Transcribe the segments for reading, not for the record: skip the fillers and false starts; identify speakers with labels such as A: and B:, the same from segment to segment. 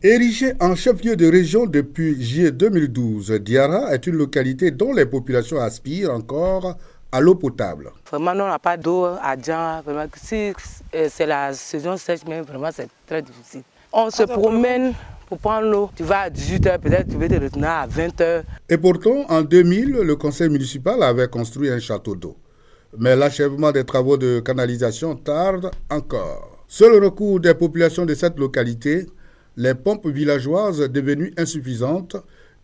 A: Érigée en chef-lieu de région depuis juillet 2012, Diarra est une localité dont les populations aspirent encore à l'eau potable.
B: Vraiment, on n'a pas d'eau à Diarra. Si c'est la saison sèche, mais vraiment c'est très difficile. On se promène pour prendre l'eau. Tu vas à 18h, peut-être tu veux te retourner à 20h.
A: Et pourtant, en 2000, le conseil municipal avait construit un château d'eau. Mais l'achèvement des travaux de canalisation tarde encore. Seul recours des populations de cette localité, les pompes villageoises devenues insuffisantes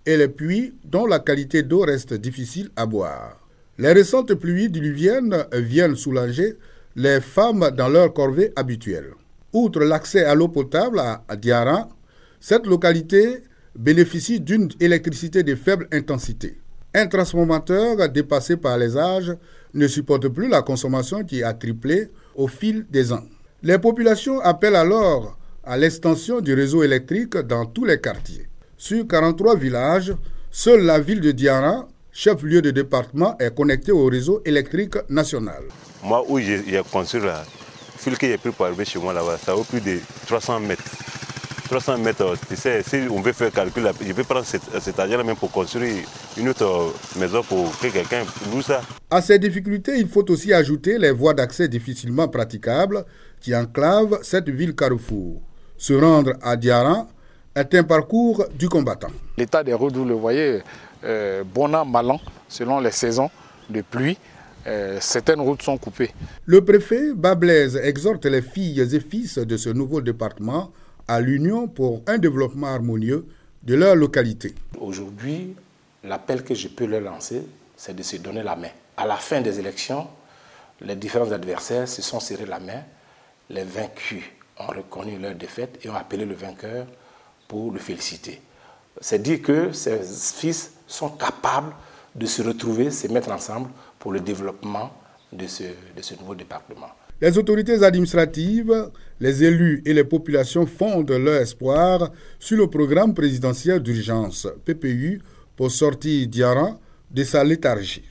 A: et les puits dont la qualité d'eau reste difficile à boire. Les récentes pluies diluviennes viennent soulager les femmes dans leur corvée habituelle. Outre l'accès à l'eau potable à Diarra, cette localité bénéficie d'une électricité de faible intensité. Un transformateur dépassé par les âges ne supporte plus la consommation qui a triplé au fil des ans. Les populations appellent alors à l'extension du réseau électrique dans tous les quartiers. Sur 43 villages, seule la ville de Diarra, chef-lieu de département, est connectée au réseau électrique national.
C: Moi, où j'ai construit la fil qui est pris pour arriver chez moi là-bas, ça vaut plus de 300 mètres. 300 mètres, tu sais, si on veut faire calcul, je vais prendre cet argent-là même pour construire une autre maison pour que quelqu'un loue ça.
A: À ces difficultés, il faut aussi ajouter les voies d'accès difficilement praticables qui enclavent cette ville carrefour. Se rendre à Diarra est un parcours du combattant.
D: L'état des routes, vous le voyez, bon an, mal an, selon les saisons de pluie, certaines routes sont coupées.
A: Le préfet Bablaise exhorte les filles et fils de ce nouveau département à l'union pour un développement harmonieux de leur localité.
E: Aujourd'hui, l'appel que je peux leur lancer, c'est de se donner la main. À la fin des élections, les différents adversaires se sont serrés la main, les vaincus ont reconnu leur défaite et ont appelé le vainqueur pour le féliciter. C'est dire que ces fils sont capables de se retrouver, se mettre ensemble pour le développement de ce nouveau département.
A: Les autorités administratives, les élus et les populations fondent leur espoir sur le programme présidentiel d'urgence PPU pour sortir Diarra de sa léthargie.